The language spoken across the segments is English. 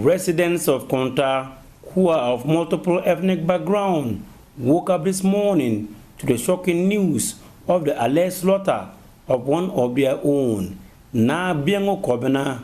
Residents of Konta, who are of multiple ethnic background, woke up this morning to the shocking news of the alleged slaughter of one of their own. Na Biango Kobena,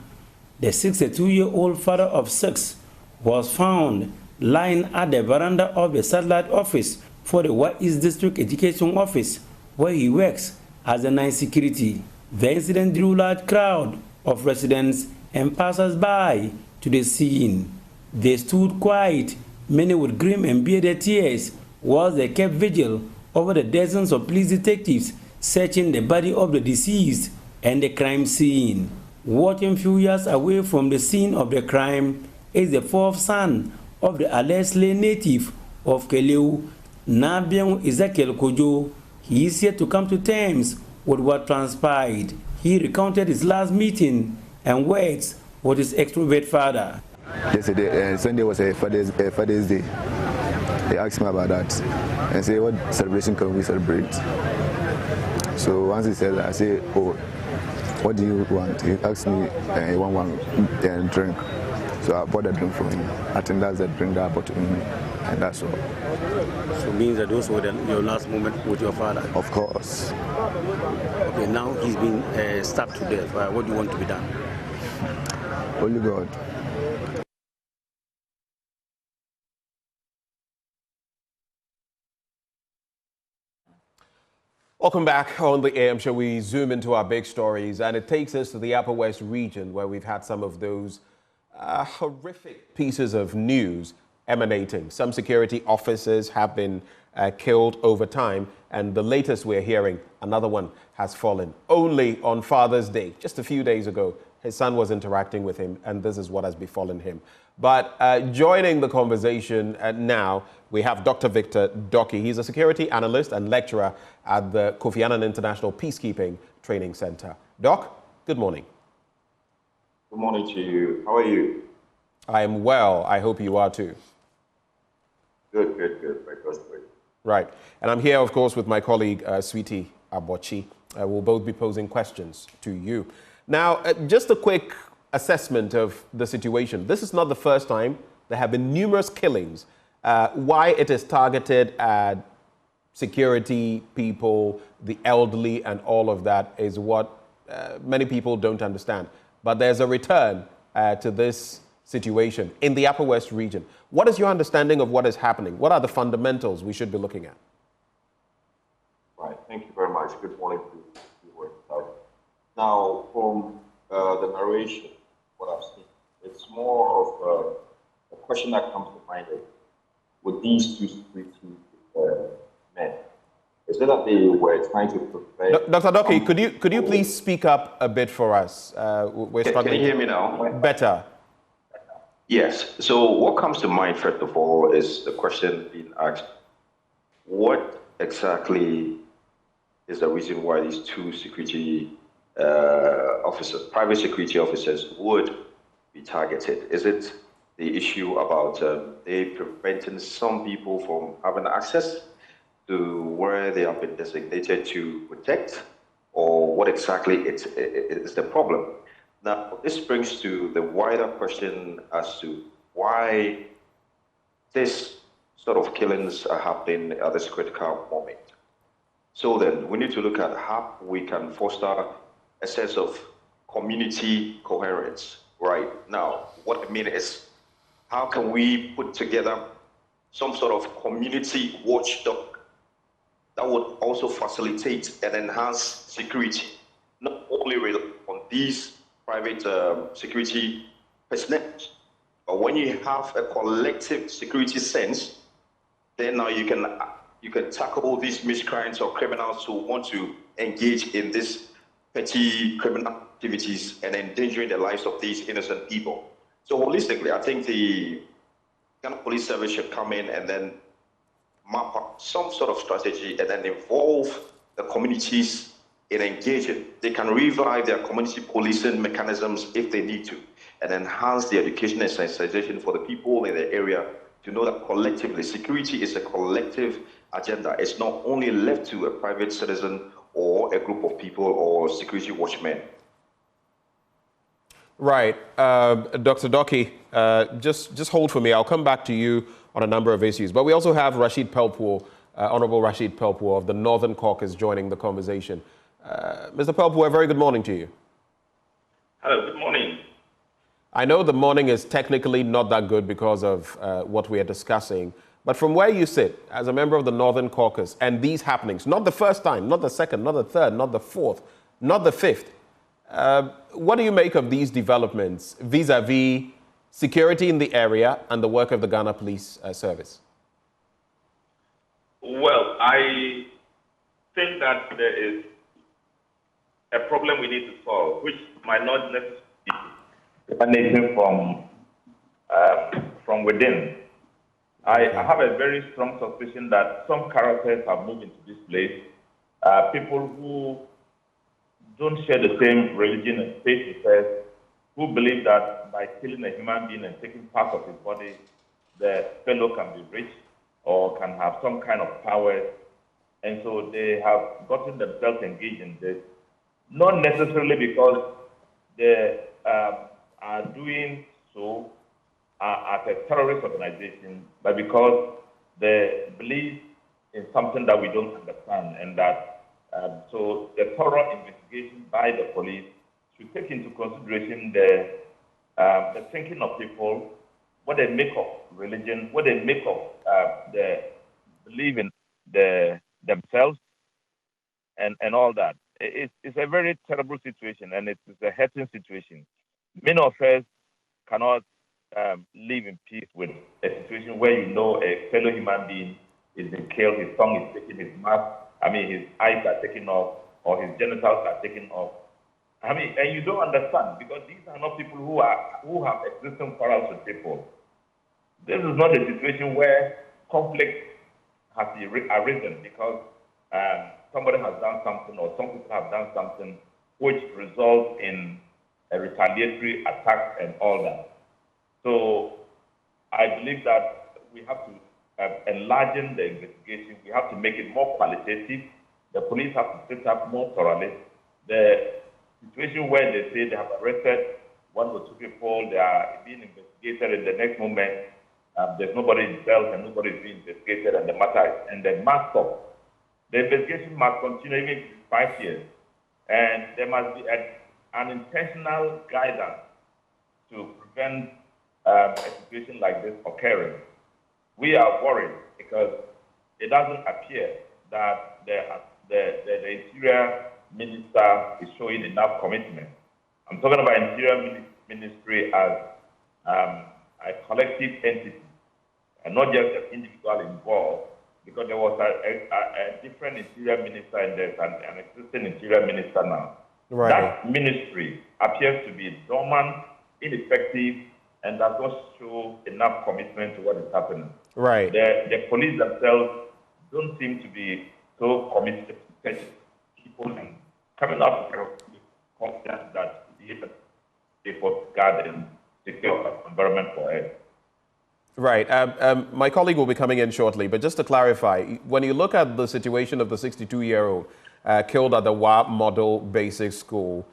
the 62-year-old father of 6, was found lying at the veranda of the satellite office for the West East District Education Office, where he works as a night security. The incident drew a large crowd of residents and passers-by to the scene. They stood quiet, many with grim and bearded tears, while they kept vigil over the dozens of police detectives searching the body of the deceased and the crime scene. Walking few yards away from the scene of the crime is the fourth son of the alleged native of Keleu, Nabian Ezekiel Kojo. He is yet to come to terms with what transpired. He recounted his last meeting and words with his extrovert father. Yesterday, Sunday was a Father's Day. They asked me about that and say, what celebration can we celebrate? So once he said that, I said, oh, what do you want? He asked me, he want one drink. So I bought a drink for him. I think that's the drink that I bought to him, and that's all. So it means that those were your last moment with your father? Of course. Okay, now he's been stabbed to death. What do you want to be done? Only God. Welcome back on the AM show. We zoom into our big stories, and it takes us to the Upper West region, where we've had some of those horrific pieces of news emanating. Some security officers have been killed over time, and the latest we're hearing, another one has fallen. Only on Father's Day, just a few days ago, his son was interacting with him, and this is what has befallen him. But joining the conversation now, we have Dr. Victor Doki. He's a security analyst and lecturer at the Kofi Annan International Peacekeeping Training Center. Doc, good morning. Good morning to you. How are you? I am well. I hope you are too. Good. My God's grace. Right. And I'm here, of course, with my colleague, Sweetie Abochi. We'll both be posing questions to you. Now, just a quick assessment of the situation. This is not the first time. There have been numerous killings. Why it is targeted at security people, the elderly, and all of that is what many people don't understand. But there's a return to this situation in the Upper West region. What is your understanding of what is happening? What are the fundamentals we should be looking at? Right. Thank you very much. Good morning to you. Now, from the narration, what I've seen, it's more of a question that comes to mind. With these two security men, is it that they were trying to prevent... Dr. Doki, could you please speak up a bit for us? We're struggling. Can you hear me now? Better. Yes. So what comes to mind, first of all, is the question being asked, what exactly is the reason why these two security officers, private security officers, would be targeted? Is it the issue about they preventing some people from having access to where they have been designated to protect, or what exactly is the problem? Now, this brings to the wider question as to why this sort of killings are happening at this critical moment. So then, we need to look at how we can foster a sense of community coherence. Right now, what I mean is, how can we put together some sort of community watchdog that would also facilitate and enhance security, not only on these private security personnel, but when you have a collective security sense, then now you can tackle these miscreants or criminals who want to engage in this petty criminal activities and endangering the lives of these innocent people. So holistically, I think the Ghana Police Service should come in and then map up some sort of strategy and then involve the communities in engaging. They can revive their community policing mechanisms if they need to, and enhance the education and sensitization for the people in the area to know that collectively, security is a collective agenda. It's not only left to a private citizen or a group of people or security watchmen. Right. Dr. Doki, just hold for me. I'll come back to you on a number of issues. But we also have Rashid Pelpuo, Honorable Rashid Pelpuo of the Northern Caucus joining the conversation. Mr. Pelpuo, a very good morning to you. Hello, good morning. I know the morning is technically not that good because of what we are discussing, but from where you sit as a member of the Northern Caucus and these happenings, not the first time, not the second, not the third, not the fourth, not the fifth, what do you make of these developments vis-a-vis security in the area and the work of the Ghana Police Service? Well, I think that there is a problem we need to solve, which might not necessarily be emanating from within. I have a very strong suspicion that some characters have moved into this place, people who don't share the same religion and faith with us, who believe that by killing a human being and taking part of his body, the fellow can be rich or can have some kind of power. And so they have gotten themselves engaged in this, not necessarily because they are doing so as a terrorist organization, but because they believe in something that we don't understand, and that so the thorough investigation by the police should take into consideration the thinking of people, what they make of religion, what they make of the belief in themselves, and all that. It's a very terrible situation, and it's a hurting situation. Many of us cannot live in peace with a situation where you know a fellow human being is being killed, his tongue is taken, his eyes are taken off, or his genitals are taken off. And you don't understand, because these are not people who have existing quarrels with people. This is not a situation where conflict has arisen because somebody has done something, or some people have done something which results in a retaliatory attack and all that. So I believe that we have to enlarge the investigation. We have to make it more qualitative. The police have to set up more thoroughly. The situation where they say they have arrested one or two people, they are being investigated, and the next moment there's nobody in jail and nobody is being investigated, and the matter must stop. The investigation must continue even in 5 years, and there must be an intentional guidance to prevent a situation like this occurring. We are worried because it doesn't appear that the Interior Minister is showing enough commitment. I'm talking about Interior Ministry as a collective entity, and not just an individual involved, because there was a different Interior Minister and there's an existing Interior Minister now. Right. That ministry appears to be dormant, ineffective, and does not show enough commitment to what is happening. Right. The police themselves don't seem to be so committed to catch people and coming up with confidence that they guard and secure environment for us. Right. My colleague will be coming in shortly, but just to clarify, when you look at the situation of the 62-year-old killed at the WA Model Basic School,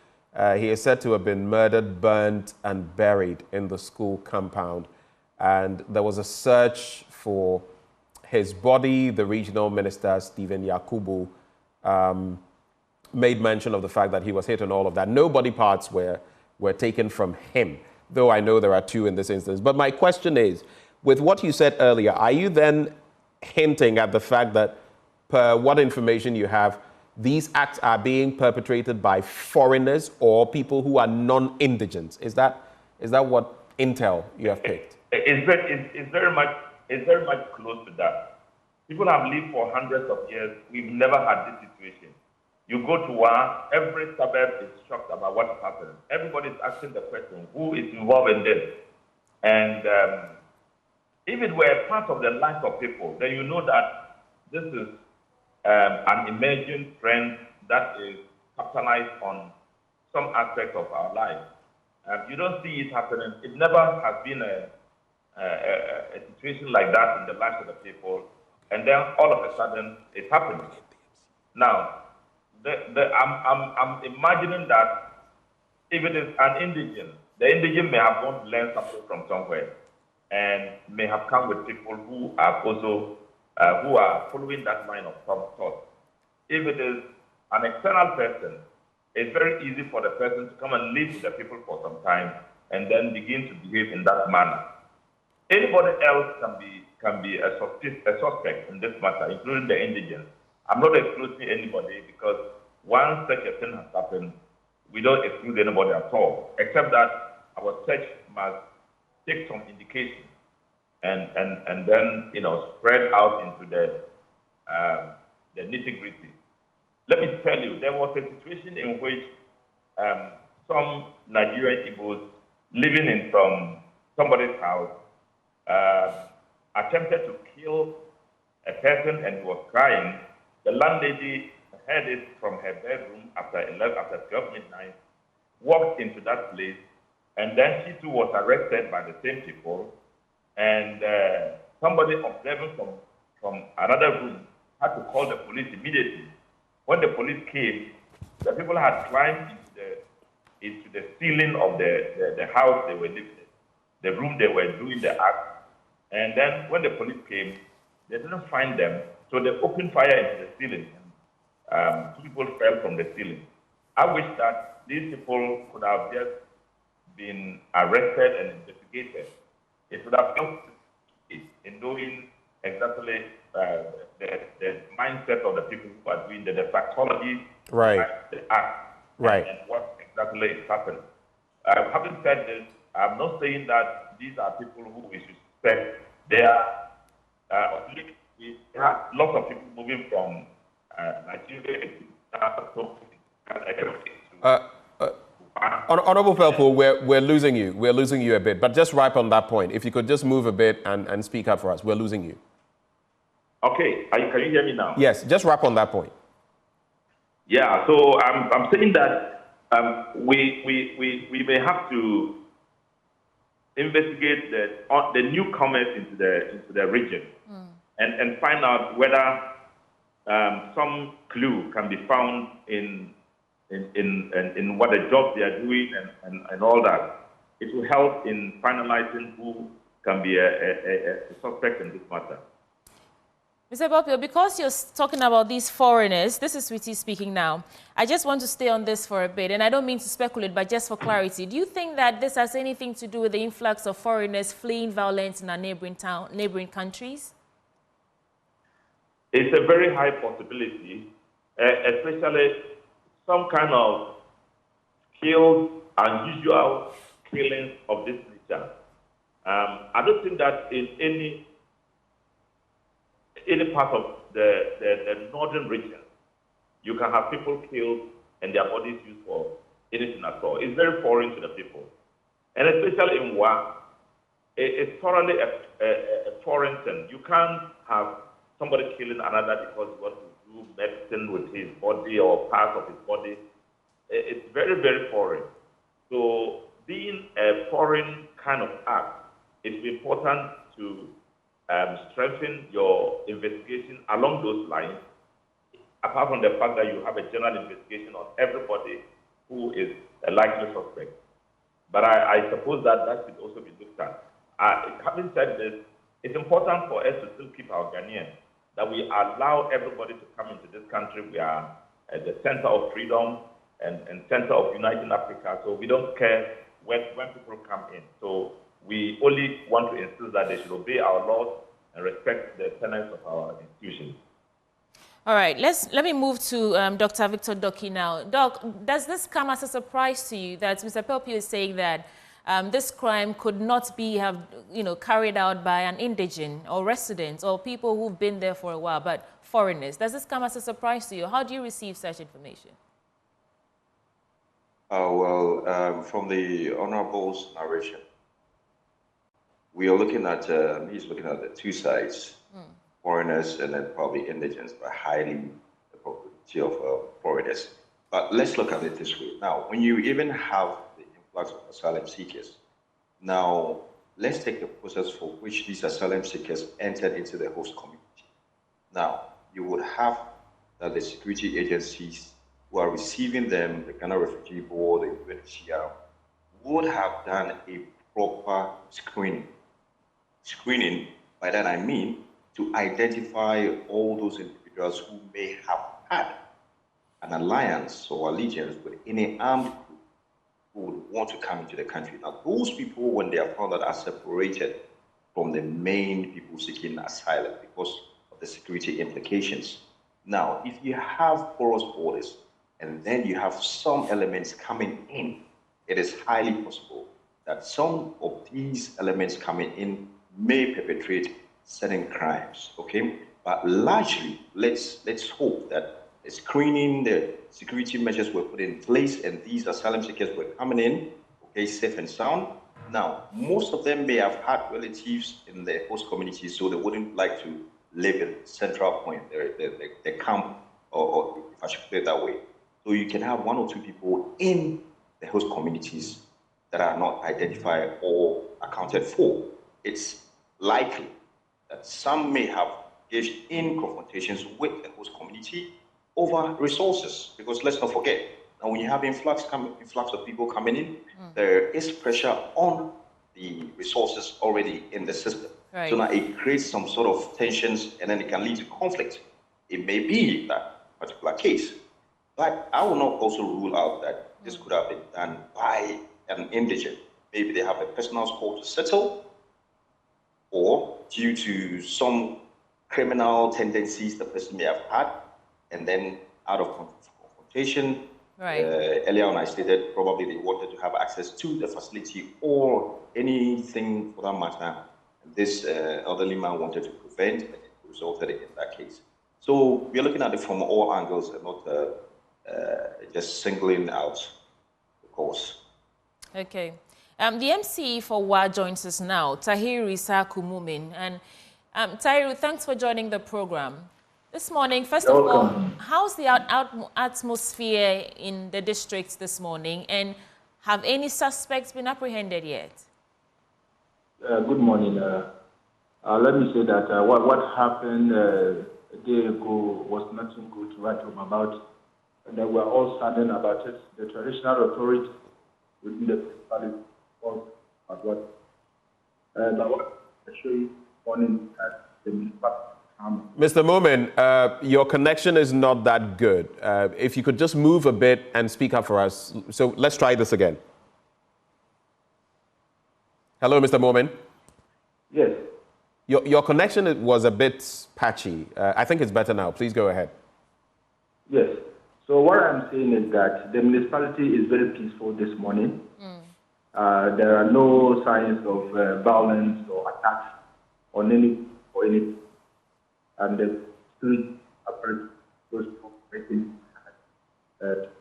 he is said to have been murdered, burnt, and buried in the school compound. And there was a search for his body. The regional minister, Stephen Yakubu, made mention of the fact that he was hit and all of that. No body parts were taken from him, though I know there are two in this instance. But my question is, with what you said earlier, are you then hinting at the fact that, per what information you have, these acts are being perpetrated by foreigners or people who are non-indigents? Is that what intel you have picked? It's very much close to that. People have lived for hundreds of years. We've never had this situation. You go to WA, every suburb is shocked about what is happening. Everybody is asking the question, who is involved in this? And if it were part of the life of people, then you know that this is an emerging trend that is capitalized on some aspect of our life. You don't see it happening. It never has been a situation like that in the lives of the people, and then all of a sudden it's happening. Now, I'm imagining that if it is an indigent the indigent may have gone to learn something from somewhere and may have come with people who are also who are following that line of thought. If it is an external person, it's very easy for the person to come and live with the people for some time and then begin to behave in that manner. Anybody else can be a suspect in this matter, including the indigents. I'm not excluding anybody because once such a thing has happened, we don't exclude anybody at all, except that our search must take some indication and then spread out into the nitty-gritty. Let me tell you, there was a situation in which some Nigerian Igbos living in somebody's house attempted to kill a person and was crying. The landlady heard it from her bedroom after 12 midnight, walked into that place, and then she too was arrested by the same people. And somebody observing from another room had to call the police immediately. When the police came, the people had climbed into the ceiling of the house they were living in, the room they were doing the act. And then when the police came, they didn't find them, so they opened fire into the ceiling. And, 2 people fell from the ceiling. I wish that these people could have just been arrested and investigated. It would have helped in knowing exactly the mindset of the people who are doing the psychology, right, the act, right, and what exactly is happening. Having said this, I'm not saying that these are people who we suspect. There are lots of people moving from Nigeria Honorable Pelpo, we're losing you. We're losing you a bit. But just ripe on that point. If you could just move a bit and speak up for us. We're losing you. Okay. Can you hear me now? Yes. Just wrap on that point. Yeah. So I'm saying that we may have to investigate the newcomers into the region and find out whether some clue can be found in what the jobs they are doing and all that. It will help in finalizing who can be a suspect in this matter. Mr. Pelpio, because you're talking about these foreigners, this is Sweetie speaking now. I just want to stay on this for a bit, and I don't mean to speculate, but just for clarity. Do you think that this has anything to do with the influx of foreigners fleeing violence in our neighboring countries? It's a very high possibility, especially some kind of unusual killings of this nature. I don't think that in any part of the northern region, you can have people killed and their bodies used for anything at all. It's very foreign to the people. And especially in Wa, it's thoroughly a foreign thing. You can't have somebody killing another because he wants to do medicine with his body or parts of his body. It's very, very foreign. So being a foreign kind of act, it's important to strengthen your investigation along those lines, apart from the fact that you have a general investigation on everybody who is a likely suspect. But I suppose that should also be looked at. Having said this, it's important for us to still keep our Ghanaians, that we allow everybody to come into this country. We are at the center of freedom and center of uniting Africa, so we don't care when people come in. So we only want to insist that they should obey our laws and respect the tenets of our institutions. All right, let me move to Dr. Victor Doki now. Doc, does this come as a surprise to you that Mr. Pelpio is saying that this crime could not be carried out by an indigent or resident or people who've been there for a while, but foreigners? Does this come as a surprise to you? How do you receive such information? From the Honorable's narration, we are looking at, he's looking at the two sides, foreigners and then probably indigents, but highly the probability of foreigners. But let's look at it this way. Now, when you even have the influx of asylum seekers, now let's take the process for which these asylum seekers entered into the host community. Now, you would have that the security agencies who are receiving them, the Ghana Refugee Board, the UNHCR, would have done a proper screening. Screening, by that I mean to identify all those individuals who may have had an alliance or allegiance with any armed group who would want to come into the country. Now, those people, when they are found out, are separated from the main people seeking asylum because of the security implications. Now, if you have porous borders and then you have some elements coming in, it is highly possible that some of these elements coming in may perpetrate certain crimes, okay? But largely, let's hope that the screening, the security measures were put in place and these asylum seekers were coming in, okay, safe and sound. Now, most of them may have had relatives in the host community, so they wouldn't like to live in Central Point, the camp, or if I should put it that way. So you can have 1 or 2 people in the host communities that are not identified or accounted for. It's likely that some may have engaged in confrontations with the host community over resources, because let's not forget, now when you have influx of people coming in, there is pressure on the resources already in the system. Right. So now it creates some sort of tensions and then it can lead to conflict. It may be that particular case, but I will not also rule out that this could have been done by an indigent. Maybe they have a personal score to settle, or due to some criminal tendencies the person may have had, and then out of confrontation, right. Earlier on I stated probably they wanted to have access to the facility or anything for that matter. This elderly man wanted to prevent, and it resulted in that case. So we're looking at it from all angles and not just singling out the cause. Okay. The MC for WA joins us now, Tahiru Issahaku Mumin. And Tahiru, thanks for joining the program. This morning, first of all, how's the atmosphere in the districts this morning, and have any suspects been apprehended yet? Good morning. Let me say that what happened a day ago was nothing good to write home about. And they were all saddened about it. The traditional authority within the municipality about what. But what I show you morning at the municipality. Mr. Momin, your connection is not that good. If you could just move a bit and speak up for us. So let's try this again. Hello, Mr. Momin. Yes. Your connection was a bit patchy. I think it's better now. Please go ahead. Yes. So what I'm saying is that the municipality is very peaceful this morning. There are no signs of violence or attacks on any. And the street approach was operating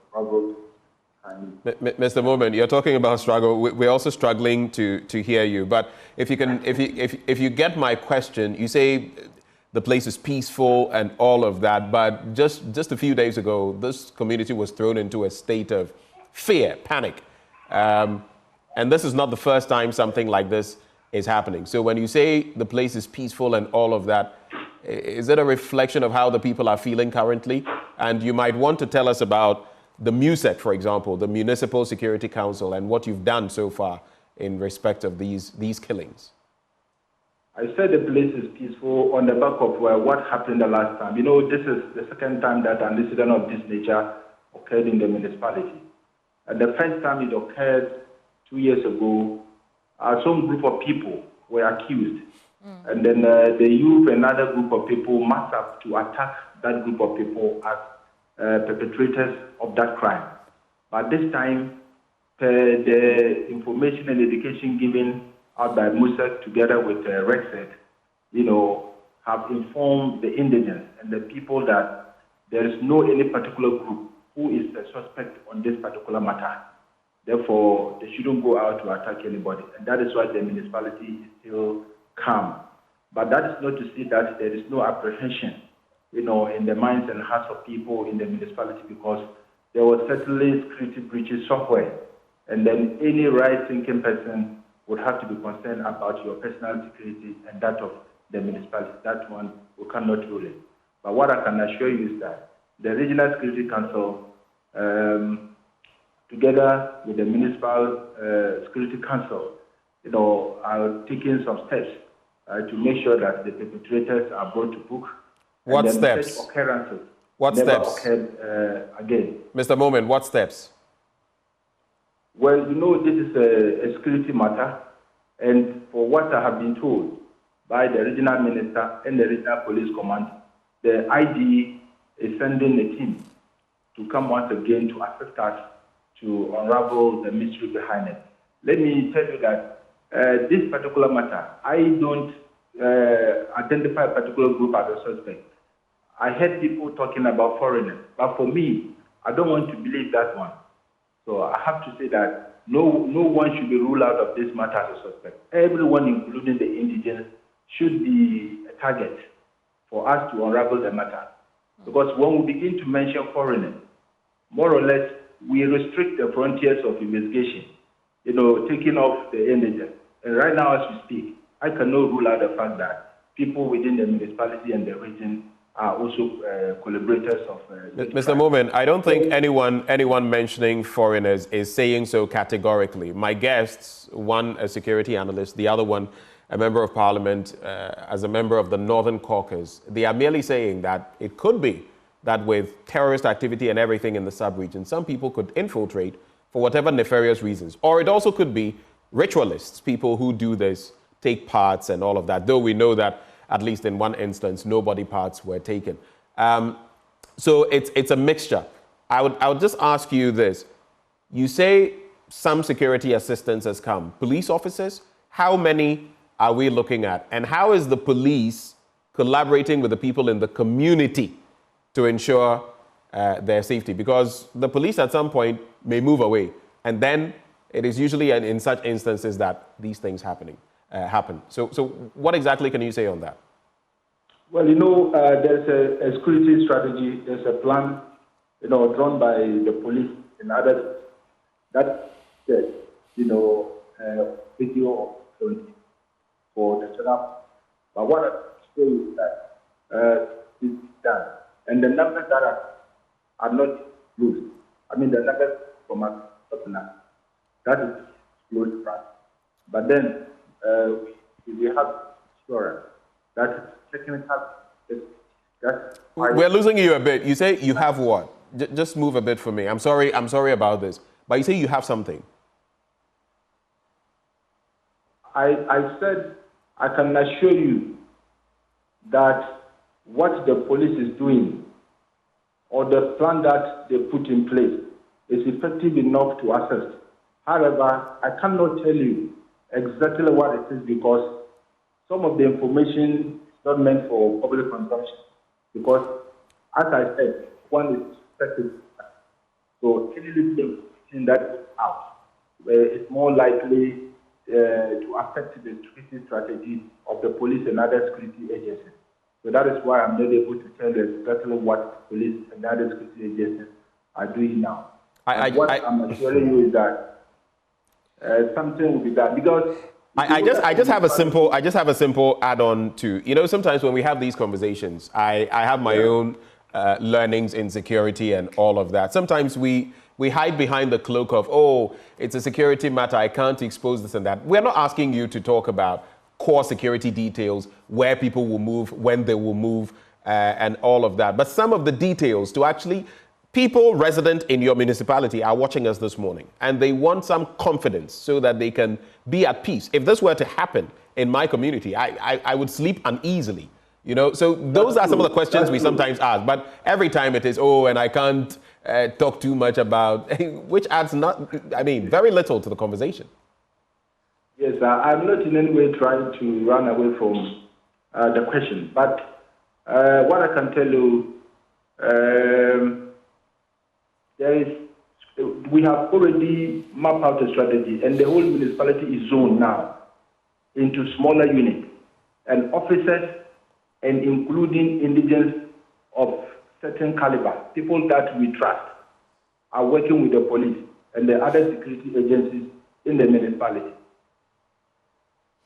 struggle. Mr. Momin, you're talking about struggle. We're also struggling to hear you. But if you can, if you get my question, you say the place is peaceful and all of that. But just a few days ago, this community was thrown into a state of fear, panic, and this is not the first time something like this is happening. So when you say the place is peaceful and all of that, is it a reflection of how the people are feeling currently? And you might want to tell us about the MUSEC, for example, the Municipal Security Council, and what you've done so far in respect of these killings. I said the place is peaceful on the back of what happened the last time. You know, this is the second time that an incident of this nature occurred in the municipality. And the first time it occurred 2 years ago, some group of people were accused. And then the youth and another group of people massed up to attack that group of people as perpetrators of that crime. But this time, the information and education given out by MUSEC together with RECSET, have informed the indigents and the people that there is no any particular group who is the suspect on this particular matter. Therefore, they shouldn't go out to attack anybody. And that is why the municipality is still calm. But that is not to say that there is no apprehension, in the minds and hearts of people in the municipality, because there was certainly security breaches somewhere. And then any right-thinking person would have to be concerned about your personal security and that of the municipality. That one, we cannot rule it. But what I can assure you is that the Regional Security Council together with the Municipal Security Council, are taking some steps to make sure that the perpetrators are brought to book. What steps? Such occurrences what never steps? Occurred again. Mr. Moment, what steps? Well, this is a security matter, and for what I have been told by the regional minister and the regional police command, the ID is sending a team to come once again to assist us to unravel the mystery behind it. Let me tell you that this particular matter, I don't identify a particular group as a suspect. I heard people talking about foreigners, but for me, I don't want to believe that one. So I have to say that no one should be ruled out of this matter as a suspect. Everyone, including the indigents, should be a target for us to unravel the matter. Because when we begin to mention foreigners, more or less, we restrict the frontiers of investigation, taking off the indigents. And right now, as we speak, I cannot rule out the fact that people within the municipality and the region are also collaborators of Mr. Moment, I don't think anyone mentioning foreigners is saying so categorically. My guests, one a security analyst, the other one a member of parliament, as a member of the Northern Caucus, they are merely saying that it could be that with terrorist activity and everything in the sub-region, some people could infiltrate for whatever nefarious reasons. Or it also could be ritualists, people who do this, take parts and all of that, though we know that at least in one instance, no body parts were taken. So it's a mixture. I would just ask you this. You say some security assistance has come. Police officers, how many are we looking at? And how is the police collaborating with the people in the community to ensure their safety? Because the police at some point may move away. And then it is usually in such instances that these things happen. So what exactly can you say on that? Well, there's a security strategy, there's a plan, drawn by the police and others that says, video of for the setup. But what I say is that it's done. And the numbers that are not loose. I mean, the numbers from us, that is close track. But then we have insurance. That is technical. That's We're losing you a bit. You say you have what? Just move a bit for me. I'm sorry about this. But you say you have something. I said I can assure you that what the police is doing or the plan that they put in place is effective enough to assist. However, I cannot tell you exactly what it is because some of the information is not meant for public consumption. Because, as I said, one is effective. So any little information that goes out is more likely to affect the security strategy of the police and other security agencies. So that is why I'm not able to tell you exactly what police and other security agencies are doing now. What I'm assuring you is that something will be done because I just have a simple add-on to sometimes when we have these conversations, I have my own learnings in security and all of that. Sometimes we hide behind the cloak of, oh, it's a security matter, I can't expose this and that. We're not asking you to talk about core security details, where people will move, when they will move, and all of that. But some of the details to actually, people resident in your municipality are watching us this morning, and they want some confidence so that they can be at peace. If this were to happen in my community, I would sleep uneasily. So those are some of the questions we sometimes ask. But every time it is, and I can't talk too much about, which adds very little to the conversation. Yes, I'm not in any way trying to run away from the question. But what I can tell you, we have already mapped out a strategy, and the whole municipality is zoned now into smaller units, and officers, and including indigents of certain caliber, people that we trust, are working with the police and the other security agencies in the municipality.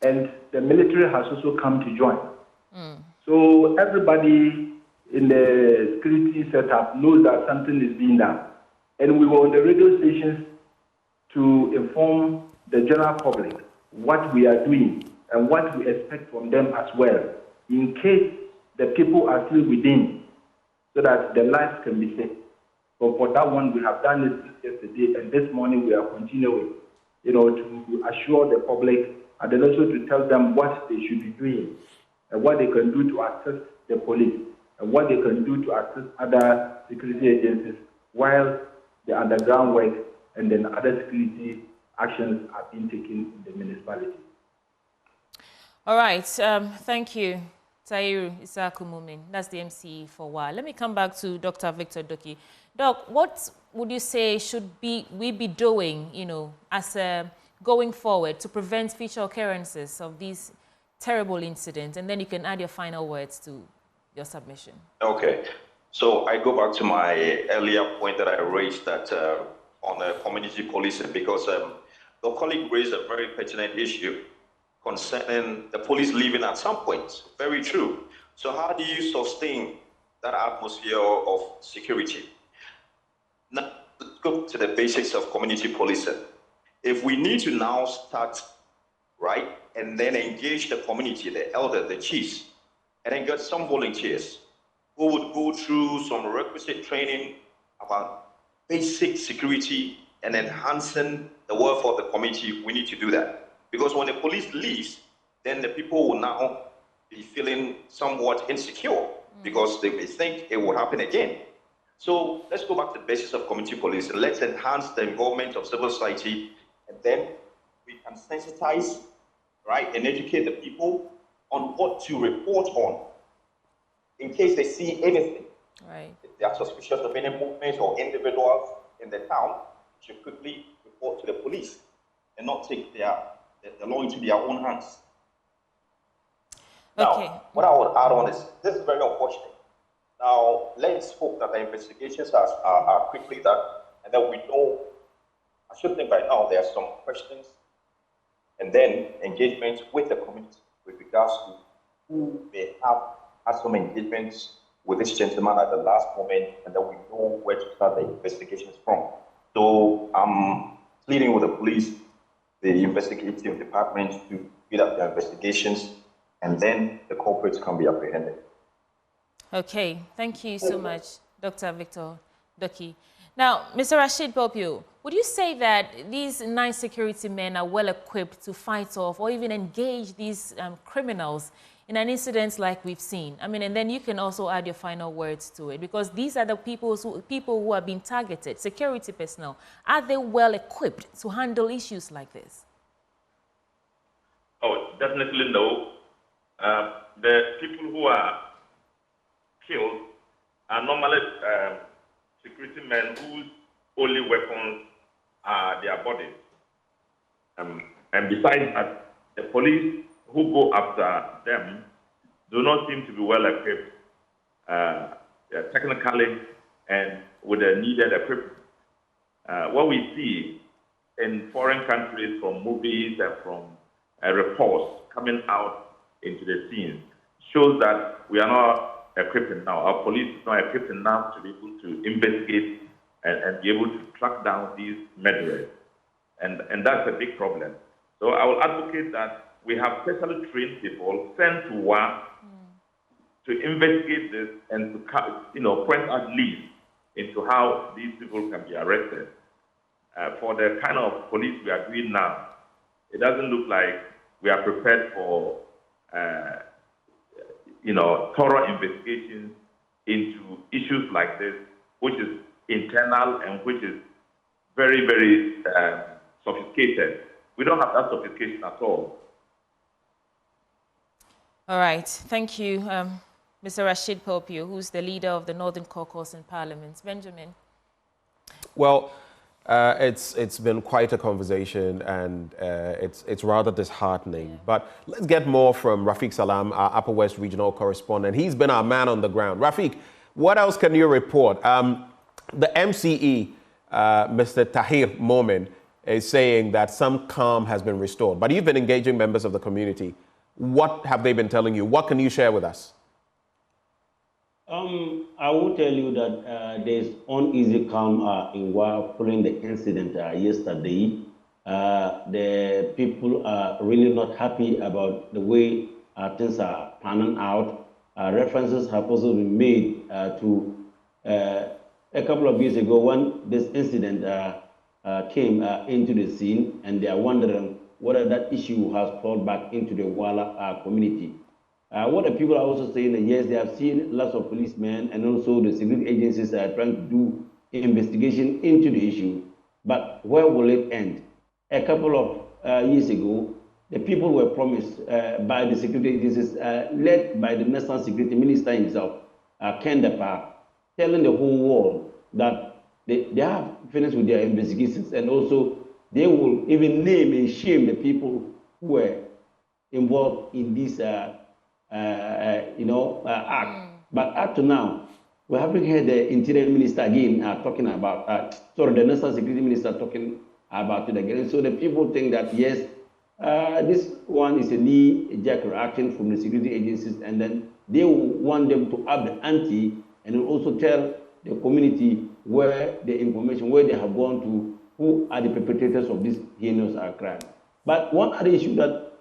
And the military has also come to join. So everybody in the security setup knows that something is being done. And we were on the radio stations to inform the general public what we are doing and what we expect from them as well, in case the people are still within, so that the lives can be saved. So for that one, we have done it yesterday, and this morning we are continuing, to assure the public and then also to tell them what they should be doing and what they can do to assist the police and what they can do to assist other security agencies while the underground work and then other security actions are being taken in the municipality. All right. Thank you, Tahiru Isaku Mumin. That's the MC for a while. Let me come back to Dr. Victor Doki. Doc, what would you say should we be doing, as going forward to prevent future occurrences of these terrible incidents? And then you can add your final words to your submission. Okay. So I go back to my earlier point that I raised that on community policing, because the colleague raised a very pertinent issue concerning the police leaving at some point. Very true. So how do you sustain that atmosphere of security? Now, let's go to the basics of community policing. If we need to now start, right, and then engage the community, the elders, the chiefs, and then get some volunteers who would go through some requisite training about basic security and enhancing the welfare of the community, we need to do that. Because when the police leaves, then the people will now be feeling somewhat insecure because they may think it will happen again. So let's go back to the basis of community policing. Let's enhance the involvement of civil society, and then we can sensitize, right, and educate the people on what to report on in case they see anything. Right. If they are suspicious of any movements or individuals in the town, they should quickly report to the police and not take the law into their own hands. Okay. Now, what I would add on is, this is very unfortunate. Now, let's hope that the investigations are quickly done, and that we know, I should think by now there are some questions, and then engagement with the community with regards to who may have had some engagements with this gentleman at the last moment, and that we know where to start the investigations from. So I'm pleading with the police, the investigative department, to speed up their investigations, and then the culprits can be apprehended. Okay, thank you so much, Dr. Victor Doki. Now, Mr. Rashid Popio, would you say that these 9 security men are well equipped to fight off or even engage these criminals in an incident like we've seen? I mean, and then you can also add your final words to it, because these are the people who are being targeted, security personnel. Are they well equipped to handle issues like this? Oh, definitely no. The people who are killed are normally security men whose only weapons are their bodies. And besides that, the police who go after them do not seem to be well equipped technically and with the needed equipment. What we see in foreign countries from movies and from reports coming out into the scenes shows that we are not equipped enough. Our police is not equipped enough to be able to investigate and be able to track down these murderers. And that's a big problem. So I will advocate that we have specially trained people sent to work to investigate this and to point out leads into how these people can be arrested. For the kind of police we are doing now, it doesn't look like we are prepared for thorough investigations into issues like this, which is internal and which is very, very sophisticated. We don't have that sophistication at all. All right. Thank you, Mr. Rashid Popio, who's the leader of the Northern Caucus in Parliament. Benjamin. Well, it's been quite a conversation, and it's rather disheartening. But let's get more from Rafiq Salam, our Upper West regional correspondent. He's been our man on the ground. Rafiq, what else can you report? The MCE, Mr. Tahir Momin, is saying that some calm has been restored. But you've been engaging members of the community. What have they been telling you? What can you share with us? I will tell you that there's uneasy calm in while following the incident yesterday. the people are really not happy about the way things are panning out. References have also been made to a couple of years ago when this incident came into the scene, and they are wondering whether that issue has crawled back into the Wala community. What the people are also saying is, yes, they have seen lots of policemen and also the security agencies are trying to do investigation into the issue, but where will it end? A couple of years ago, the people were promised by the security agencies, led by the National Security Minister himself, Ken Dapa, telling the whole world that they have finished with their investigations, and also they will even name and shame the people who were involved in this act. But up to now, we haven't heard the Interior Minister again talking about, the National Security Minister talking about it again. So the people think that, yes, this one is a knee-jerk reaction from the security agencies, and then they want them to up the ante and also tell the community where the information, where they have gone to, who are the perpetrators of this heinous crime. But one other issue that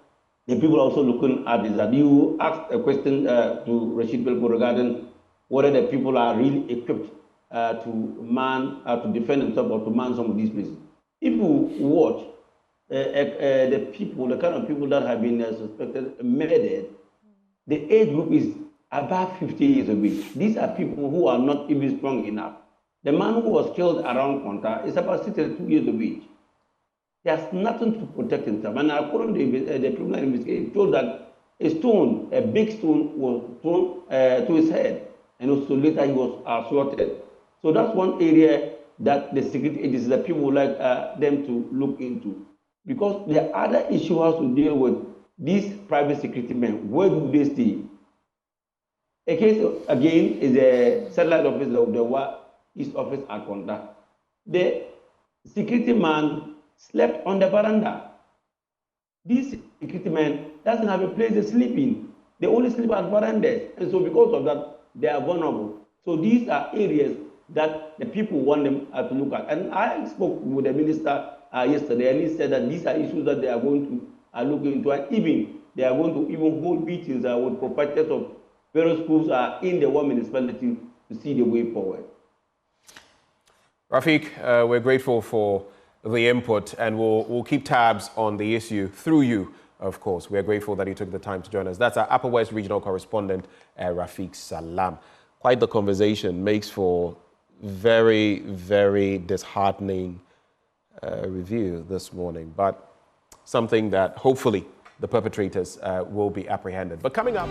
the people are also looking at is that you asked a question to Rashid Belko regarding whether the people are really equipped to defend themselves or to man some of these places. If you watch the people, the kind of people that have been suspected murdered, the age group is above 50 years of age. These are people who are not even strong enough. The man who was killed around Konta is about 62 years of age. He has nothing to protect himself. And according to the criminal investigation, it shows that a big stone, was thrown to his head, and also later he was slaughtered. So that's one area that the security agencies, that people would like them to look into. Because the other issue has to deal with these private security men. Where do they stay? A case, again, is a satellite office of the East Office at Konta. The security man slept on the veranda. This security man doesn't have a place to sleep in. They only sleep at verandas. And so because of that, they are vulnerable. So these are areas that the people want them to look at. And I spoke with the minister yesterday, and he said that these are issues that they are going to look into, and even they are going to even hold meetings with proprietors of various schools in the one municipality to see the way forward. Rafiq, we're grateful for the input, and we'll keep tabs on the issue through you, of course. We're grateful that you took the time to join us. That's our Upper West Regional Correspondent, Rafiq Salam. Quite the conversation, makes for very, very disheartening review this morning, but something that hopefully the perpetrators will be apprehended. But coming up...